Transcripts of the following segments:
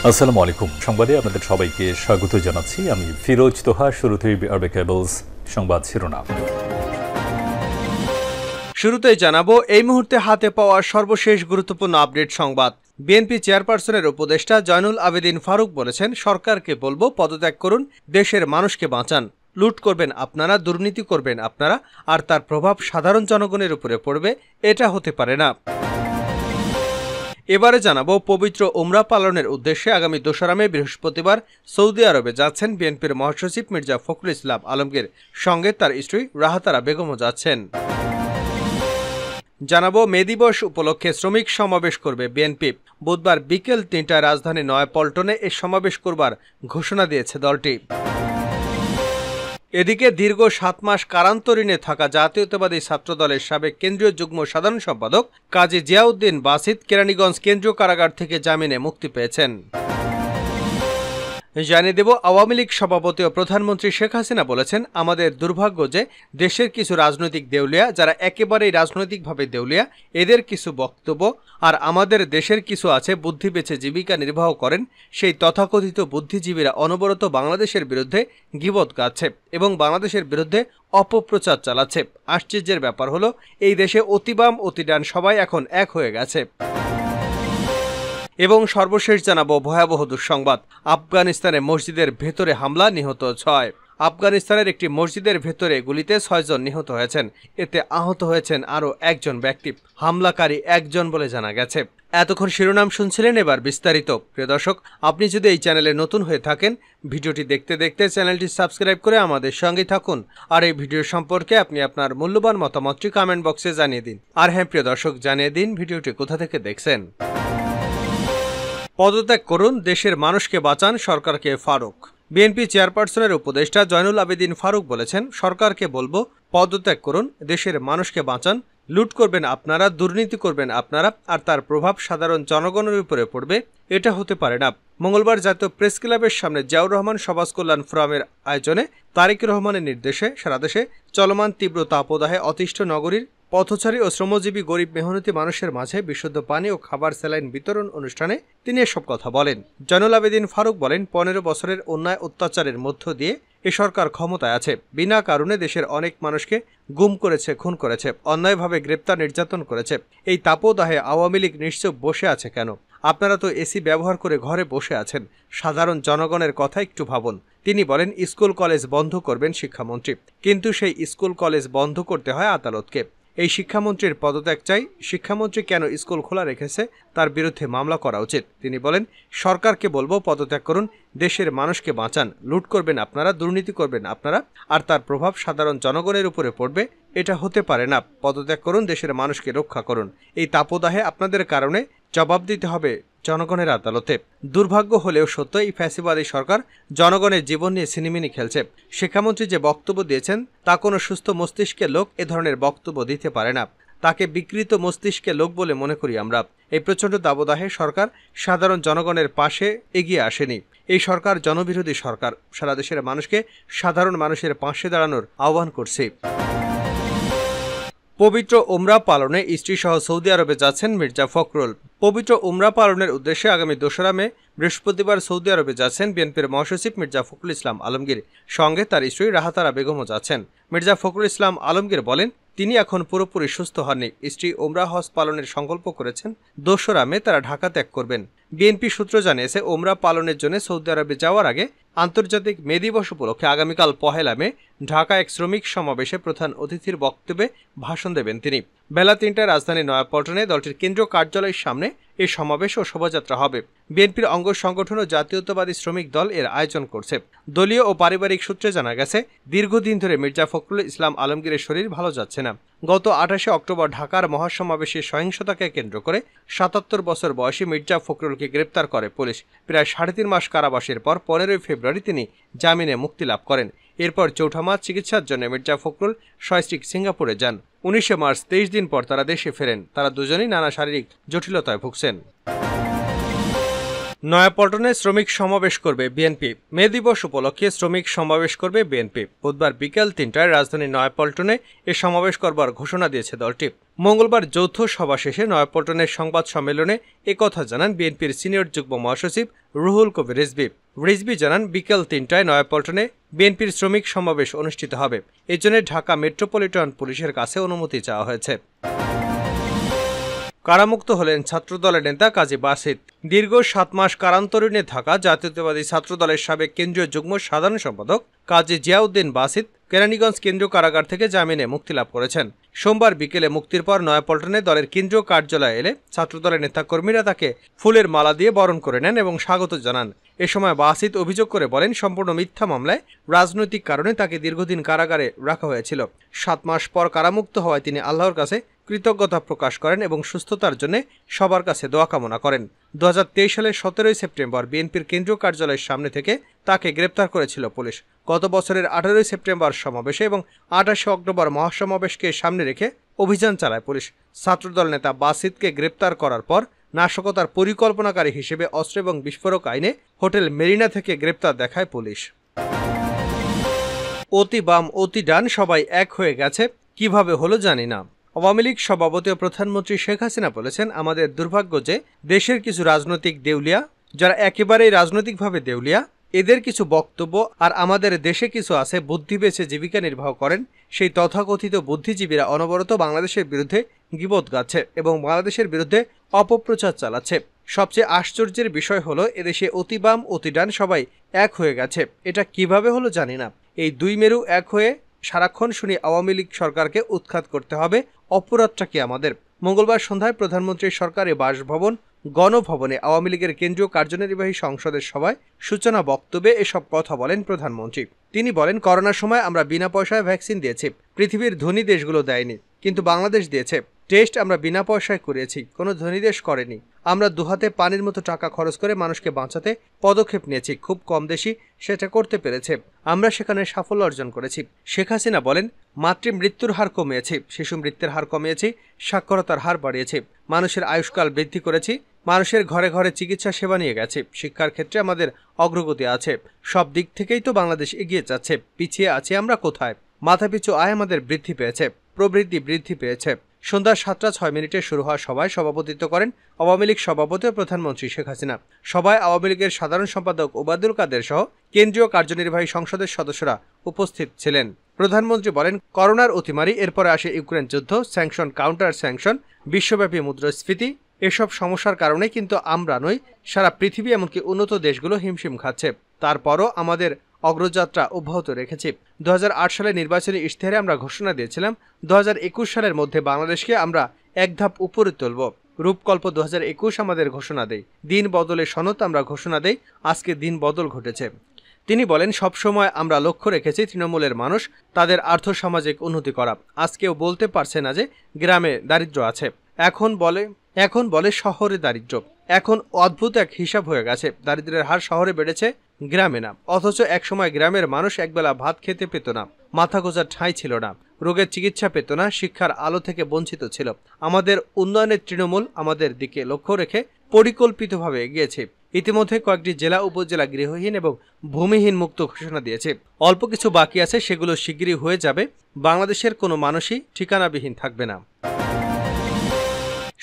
আসসালামু আলাইকুম। সংবাদে আপনাদের সবাইকে স্বাগত জানাচ্ছি। আমি ফিরোজ তোহা। শুরুতেই আরবে কেবলস সংবাদ শিরোনাম। শুরুতেই জানাবো এই মুহূর্তে হাতে পাওয়া সর্বশেষ গুরুত্বপূর্ণ আপডেট সংবাদ। বিএনপি চেয়ারপারসনের উপদেষ্টা জয়নুল আবেদিন ফারুক বলেছেন, সরকারকে বলবো পদত্যাগ করুন, দেশের মানুষকে বাঁচান। লুট করবেন আপনারা, দুর্নীতি করবেন আপনারা, আর তার প্রভাব সাধারণ জনগণের উপরে পড়বে, এটা হতে পারে না। এবারে জানাবো পবিত্র উমরা পালনের উদ্দেশ্যে আগামী 2 মে বৃহস্পতিবার সৌদি আরবে যাচ্ছেন বিএনপির মহাসচিব মির্জা ফখরুল ইসলাম আলমগীর, সঙ্গে তার স্ত্রী রাহাতারা বেগমও যাচ্ছেন। জানাবো মে দিবস উপলক্ষে শ্রমিক সমাবেশ করবে বিএনপি। বুধবার বিকেল 3টায় রাজধানী নয়াপল্টনে এ সমাবেশ করবার ঘোষণা দিয়েছে দলটি। এদিকে দীর্ঘ 7 মাস কারান্তরীণে থাকা জাতীয়তাবাদী ছাত্রদলের সাবেক কেন্দ্রীয় যুগ্ম সাধারণ সম্পাদক কাজী জিয়াউদ্দিন বাসিত কেরানীগঞ্জ কেন্দ্রীয় কারাগার থেকে জামিনে মুক্তি পেয়েছেন। জানিয়ে দেব, আওয়ামী লীগ সভাপতি ও প্রধানমন্ত্রী শেখ হাসিনা বলেছেন, আমাদের দুর্ভাগ্য যে দেশের কিছু রাজনৈতিক দেউলিয়া, যারা একেবারেই রাজনৈতিকভাবে দেউলিয়া, এদের কিছু বক্তব্য, আর আমাদের দেশের কিছু আছে বুদ্ধি বেছে জীবিকা নির্বাহ করেন, সেই তথাকথিত বুদ্ধিজীবীরা অনবরত বাংলাদেশের বিরুদ্ধে গীবত গাচ্ছে এবং বাংলাদেশের বিরুদ্ধে অপপ্রচার চালাচ্ছে। আশ্চর্যের ব্যাপার হলো, এই দেশে অতিবাম অতিডান সবাই এখন এক হয়ে গেছে। এবং সর্বশেষ জানাবো ভয়াবহ দুঃসংবাদ। আফগানিস্তানে মসজিদের ভেতরে হামলা, নিহত 6। আফগানিস্তানের একটি মসজিদের ভেতরে গুলিতে 6 জন নিহত হয়েছেন। এতে আহত হয়েছেন আরও একজন ব্যক্তি। হামলাকারী একজন বলে জানা গেছে। এতক্ষণ শিরোনাম শুনছিলেন, এবার বিস্তারিত। প্রিয় দর্শক, আপনি যদি এই চ্যানেলে নতুন হয়ে থাকেন, ভিডিওটি দেখতে দেখতে চ্যানেলটি সাবস্ক্রাইব করে আমাদের সঙ্গে থাকুন। আর এই ভিডিও সম্পর্কে আপনি আপনার মূল্যবান মতামতটি কমেন্ট বক্সে জানিয়ে দিন। আর হ্যাঁ প্রিয় দর্শক, জানিয়ে দিন ভিডিওটি কোথা থেকে দেখছেন। পদত্যাগ করুন, দেশের মানুষকে বাঁচান, সরকারকে ফারুক। বিএনপি চেয়ারপারসনের উপদেষ্টা জয়নুল আবেদিন ফারুক বলেছেন, সরকারকে বলবো পদত্যাগ করুন, দেশের মানুষকে বাঁচান। লুট করবেন আপনারা, দুর্নীতি করবেন আপনারা, আর তার প্রভাব সাধারণ জনগণের উপরে পড়বে, এটা হতে পারে না। মঙ্গলবার জাতীয় প্রেস ক্লাবের সামনে জিয়াউর রহমান সমাজ কল্যাণ ফোরামের আয়োজনে তারেক রহমানের নির্দেশে সারা দেশে চলমান তীব্র তাপদাহে অতিষ্ঠ নগরীর পথচারী ও শ্রমজীবী গরিব মেহনতি মানুষের মাঝে বিশুদ্ধ পানি ও খাবার স্যালাইন বিতরণ অনুষ্ঠানে তিনি এসব কথা বলেন। জয়নুল আবেদিন ফারুক বলেন, 15 বছরের অন্যায় অত্যাচারের মধ্য দিয়ে এ সরকার ক্ষমতায় আছে। বিনা কারণে দেশের অনেক মানুষকে গুম করেছে, খুন করেছে, অন্যায়ভাবে গ্রেপ্তার নির্যাতন করেছে। এই তাপদাহে আওয়ামী লীগ নিশ্চুপ বসে আছে কেন? আপনারা তো এসি ব্যবহার করে ঘরে বসে আছেন। সাধারণ জনগণের কথা একটু ভাবুন। তিনি বলেন, স্কুল কলেজ বন্ধ করবেন শিক্ষামন্ত্রী, কিন্তু সেই স্কুল কলেজ বন্ধ করতে হয় আদালতকে। এই শিক্ষামন্ত্রীর পদত্যাগ চাই। শিক্ষামন্ত্রী কেন স্কুল খোলা রেখেছে তার বিরুদ্ধে মামলা করা উচিত। তিনি বলেন, সরকারকে বলবো পদত্যাগ করুন, দেশের মানুষকে বাঁচান। লুট করবেন আপনারা, দুর্নীতি করবেন আপনারা, আর তার প্রভাব সাধারণ জনগণের উপরে পড়বে, এটা হতে পারে না। পদত্যাগ করুন, দেশের মানুষকে রক্ষা করুন। এই তাপদাহে আপনাদের কারণে জবাব দিতে হবে জনগণের আদালতে। দুর্ভাগ্য হলেও সত্য, এই ফ্যাসিবাদী সরকার জনগণের জীবন নিয়ে সিনেমিনি খেলছে। শিক্ষামন্ত্রী যে বক্তব্য দিয়েছেন তা কোনো সুস্থ মস্তিষ্কের লোক এ ধরনের বক্তব্য দিতে পারে না। তাকে বিকৃত মস্তিষ্কের লোক বলে মনে করি আমরা। এই প্রচণ্ড দাবদাহে সরকার সাধারণ জনগণের পাশে এগিয়ে আসেনি। এই সরকার জনবিরোধী সরকার। সারা দেশের মানুষকে সাধারণ মানুষের পাশে দাঁড়ানোর আহ্বান করছে। পবিত্র উমরা পালনে স্ত্রীসহ সৌদি আরবে যাচ্ছেন মির্জা ফখরুল। পবিত্র উমরা পালনের উদ্দেশ্যে আগামী 2 মে বৃহস্পতিবার সৌদি আরবে যাচ্ছেন বিএনপির মহাসচিব মির্জা ফখরুল ইসলাম আলমগীর, সঙ্গে তার স্ত্রী রাহাতারা বেগমও যাচ্ছেন। মির্জা ফখরুল ইসলাম আলমগীর বলেন, তিনি এখন পুরোপুরি সুস্থ হননি। স্ত্রী উমরা হজ পালনের সংকল্প করেছেন। 2 মে তারা ঢাকা ত্যাগ করবেন। বিএনপি সূত্র জানিয়েছে, উমরা পালনের জন্য সৌদি আরবে যাওয়ার আগে আন্তর্জাতিক মে দিবস উপলক্ষে আগামীকাল 1 মে ঢাকা এক শ্রমিক সমাবেশে প্রধান অতিথির বক্তব্যে ভাষণ দেবেন তিনি। বেলা 3টায় রাজধানী নয়াপল্টনে দলটির কেন্দ্রীয় কার্যালয়ের সামনে এই সমাবেশ ও শোভাযাত্রা হবে। বিএনপির অঙ্গ সংগঠন ও জাতীয়তাবাদী শ্রমিক দল এর আয়োজন করছে। দলীয় ও পারিবারিক সূত্রে জানা গেছে, দীর্ঘদিন ধরে মির্জা ফখরুল ইসলাম আলমগীরের শরীর ভালো যাচ্ছে না। গত 28 অক্টোবর ঢাকার মহাসমাবেশে সহিংসতাকে কেন্দ্র করে 77 বছর বয়সী মির্জা ফখরুলকে গ্রেপ্তার করে পুলিশ। প্রায় 3.5 মাস কারাবাসের পর 15 ফেব্রুয়ারি তিনি জামিনে মুক্তি লাভ করেন। এরপর 4 মার্চ চিকিৎসার জন্য মির্জা ফখরুল সস্ত্রীক সিঙ্গাপুরে যান। 19 মার্চ 23 দিন পর তারা দেশে ফেরেন। তারা দুজনেই নানা শারীরিক জটিলতায় ভুগছেন। নয়াপল্টনে শ্রমিক সমাবেশ করবে বিএনপি। মে দিবস উপলক্ষে শ্রমিক সমাবেশ করবে বিএনপি। বুধবার বিকেল ৩টায় রাজধানীর নয়াপল্টনে এ সমাবেশ করবার ঘোষণা দিয়েছে দলটি। মঙ্গলবার যৌথ সভা শেষে নয়াপল্টনের সংবাদ সম্মেলনে একথা জানান বিএনপির সিনিয়র যুগ্ম মহাসচিব রুহুল কবির রিজভী। রিজভী জানান, বিকেল ৩টায় নয়াপল্টনে বিএনপির শ্রমিক সমাবেশ অনুষ্ঠিত হবে। এর জন্য ঢাকা মেট্রোপলিটন পুলিশের কাছে অনুমতি চাওয়া হয়েছে। কারামুক্ত হলেন ছাত্রদলের নেতা কাজী বাসিত। দীর্ঘ ৭ মাস কারান্তরীণে থাকা জাতীয়তাবাদী ছাত্রদলের সাবেক কেন্দ্রীয় যুগ্ম সাধারণ সম্পাদক কাজী জিয়াউদ্দিন বাসিত কেরানীগঞ্জ কেন্দ্রীয় কারাগার থেকে জামিনে মুক্তি লাভ করেছেন। সোমবার বিকেলে মুক্তির পর নয়াপল্টনে দলের কেন্দ্রীয় কার্যালয়ে এলে ছাত্রদলের নেতাকর্মীরা তাকে ফুলের মালা দিয়ে বরণ করে নেন এবং স্বাগত জানান। এ সময় বাসিত অভিযোগ করে বলেন, সম্পূর্ণ মিথ্যা মামলায় রাজনৈতিক কারণে তাকে দীর্ঘদিন কারাগারে রাখা হয়েছিল। ৭ মাস পর কারামুক্ত হওয়ায় তিনি আল্লাহর কাছে কৃতজ্ঞতা প্রকাশ করেন এবং সুস্থতার জন্য সবার কাছে দোয়া কামনা করেন। ২০২৩ সালের ১৭ সেপ্টেম্বর বিএনপির কেন্দ্রীয় কার্যালয়ের সামনে থেকে তাকে গ্রেপ্তার করেছিল পুলিশ। গত বছরের ১৮ সেপ্টেম্বর সমাবেশে এবং ২৮ অক্টোবর মহাসমাবেশকে সামনে রেখে অভিযান চালায় পুলিশ। ছাত্রদল নেতা বাসিতকে গ্রেপ্তার করার পর নাশকতার পরিকল্পনাকারী হিসেবে অস্ত্র এবং বিস্ফোরক আইনে হোটেল মেরিনা থেকে গ্রেপ্তার দেখায় পুলিশ। অতি বাম অতি ডান সবাই এক হয়ে গেছে, কিভাবে হলো জানি না। আওয়ামী লীগ সভাপতি ও প্রধানমন্ত্রী শেখ হাসিনা বলেছেন, আমাদের দুর্ভাগ্য যে দেশের কিছু রাজনৈতিক দেউলিয়া, যারা একেবারেই রাজনৈতিকভাবে দেউলিয়া, এদের কিছু বক্তব্য আর আমাদের দেশে কিছু আছে বুদ্ধি বেছে জীবিকা নির্বাহ করেন সেই তথাকথিত বুদ্ধিজীবীরা অনবরত বাংলাদেশের বিরুদ্ধে গীবত গাচ্ছে এবং বাংলাদেশের বিরুদ্ধে অপপ্রচার চালাচ্ছে। সবচেয়ে আশ্চর্যের বিষয় হলো এদেশে অতি বাম অতি ডান সবাই এক হয়ে গেছে। এটা কিভাবে হলো জানি না। এই দুই মেরু এক হয়ে সারাক্ষণ শুনি আওয়ামী লীগ সরকারকে উৎখাত করতে হবে, অপরাধটা কি আমাদের। মঙ্গলবার সন্ধ্যায় প্রধানমন্ত্রীর সরকারি বাসভবন গণভবনে আওয়ামী লীগের কেন্দ্রীয় কার্যনির্বাহী সংসদের সভায় সূচনা বক্তব্যে এসব কথা বলেন প্রধানমন্ত্রী। তিনি বলেন, করোনার সময় আমরা বিনা পয়সায় ভ্যাকসিন দিয়েছি, পৃথিবীর ধনী দেশগুলো দেয়নি, কিন্তু বাংলাদেশ দিয়েছে। টেস্ট আমরা বিনা পয়সায় করিয়েছি, কোনো ধনী দেশ করেনি। আমরা দুহাতে পানির মতো টাকা খরচ করে মানুষকে বাঁচাতে পদক্ষেপ নিয়েছি, খুব কম দেশই সেটা করতে পেরেছে। আমরা সেখানে সাফল্য অর্জন করেছি। শেখ হাসিনা বলেন, মাতৃ মৃত্যুর হার কমিয়েছি, শিশু মৃত্যুর হার কমিয়েছি, সাক্ষরতার হার বাড়িয়েছি, মানুষের আয়ুষ্কাল বৃদ্ধি করেছি, মানুষের ঘরে ঘরে চিকিৎসা সেবা নিয়ে গেছে, শিক্ষার ক্ষেত্রে আমাদের অগ্রগতি আছে। সব দিক থেকেই তো বাংলাদেশ এগিয়ে যাচ্ছে। পিছিয়ে আছি আমরা কোথায়? মাথাপিছু আয় আমাদের বৃদ্ধি পেয়েছে, প্রবৃদ্ধি বৃদ্ধি পেয়েছে। সন্ধ্যা ৭টা ৬ শুরু হওয়া সভায় সভাপতিত্ব করেন আওয়ামী লীগ সভাপতি ও প্রধানমন্ত্রী শেখ হাসিনা। সভায় আওয়ামী লীগের সাধারণ সম্পাদক ওবায়দুল কাদের সহ কেন্দ্রীয় কার্যনির্বাহী সংসদের সদস্যরা উপস্থিত ছিলেন। প্রধানমন্ত্রী বলেন, করোনার অতিমারি, এরপরে আসে ইউক্রেন যুদ্ধ, স্যাংশন কাউন্টার স্যাংশন, বিশ্বব্যাপী মুদ্রাস্ফীতি, এসব সমস্যার কারণে কিন্তু আমরা নই, সারা পৃথিবী এমনকি উন্নত দেশগুলো হিমশিম খাচ্ছে। তারপরও আমাদের অগ্রযাত্রা অব্যাহত রেখেছি। ২০০৮ সালে নির্বাচনী ইশতেহারে আমরা ঘোষণা দিয়েছিলাম ২০২১ সালের মধ্যে বাংলাদেশকে আমরা এক ধাপ উপরে তুলব। রূপকল্প ২০২১ আমাদের ঘোষণা দেয়, দিন বদলের সনদ আমরা ঘোষণা দেই, আজকে দিন বদল ঘটেছে। তিনি বলেন, সবসময় আমরা লক্ষ্য রেখেছি তৃণমূলের মানুষ তাদের আর্থসামাজিক উন্নতি করা। আজকেও বলতে পারছে না যে গ্রামে দারিদ্র্য আছে, এখন বলে শহরে দারিদ্র্য। এখন অদ্ভুত এক হিসাব হয়ে গেছে, দারিদ্র্যের হার শহরে বেড়েছে, গ্রামে না। অথচ একসময় গ্রামের মানুষ একবেলা ভাত খেতে পেত না, মাথা গোঁজার ঠাঁই ছিল না, রোগের চিকিৎসা পেত না, শিক্ষার আলো থেকে বঞ্চিত ছিল। আমাদের উন্নয়নের তৃণমূল আমাদের দিকে লক্ষ্য রেখে পরিকল্পিতভাবে এগিয়েছে। ইতিমধ্যে কয়েকটি জেলা উপজেলা গৃহহীন এবং ভূমিহীন মুক্ত ঘোষণা দিয়েছে। অল্প কিছু বাকি আছে, সেগুলো শিগগিরই হয়ে যাবে। বাংলাদেশের কোনো মানুষই ঠিকানাবিহীন থাকবে না।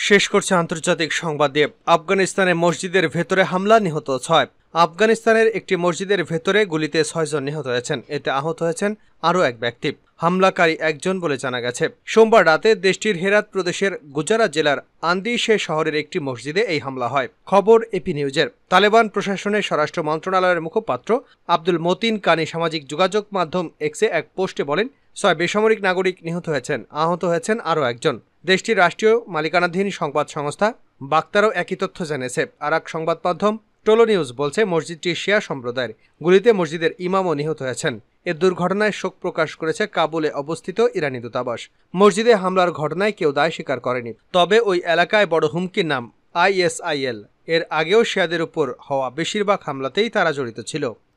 শেষ করছে আন্তর্জাতিক সংবাদ দিয়ে। আফগানিস্তানে মসজিদের ভেতরে হামলা, নিহত ৬। আফগানিস্তানের একটি মসজিদের ভেতরে গুলিতে ৬ জন নিহত হয়েছেন। এতে আহত হয়েছেন আরও এক ব্যক্তি। হামলাকারী একজন বলে জানা গেছে। সোমবার রাতে দেশটির হেরাত প্রদেশের গুজারা জেলার আন্দিশে শহরের একটি মসজিদে এই হামলা হয়। খবর এপি নিউজের। তালেবান প্রশাসনের স্বরাষ্ট্র মন্ত্রণালয়ের মুখপাত্র আব্দুল মতিন কানি সামাজিক যোগাযোগ মাধ্যম এক্সে এক পোস্টে বলেন, ৬ বেসামরিক নাগরিক নিহত হয়েছেন, আহত হয়েছেন আরও একজন। দেশটির রাষ্ট্রীয় মালিকানাধীন সংবাদ সংস্থা বাক্তারও একই তথ্য জানিয়েছে। আর এক সংবাদ মাধ্যম টোলো নিউজ বলছে, মসজিদটি শিয়া সম্প্রদায়ের। গুলিতে মসজিদের ইমামও নিহত হয়েছেন। এ দুর্ঘটনায় শোক প্রকাশ করেছে কাবুলে অবস্থিত ইরানি দূতাবাস। মসজিদে হামলার ঘটনায় কেউ দায় স্বীকার করেনি। তবে ওই এলাকায় বড় হুমকির নাম ISIL। এর আগেও শিয়াদের উপর হওয়া বেশিরভাগ হামলাতেই তারা জড়িত ছিল।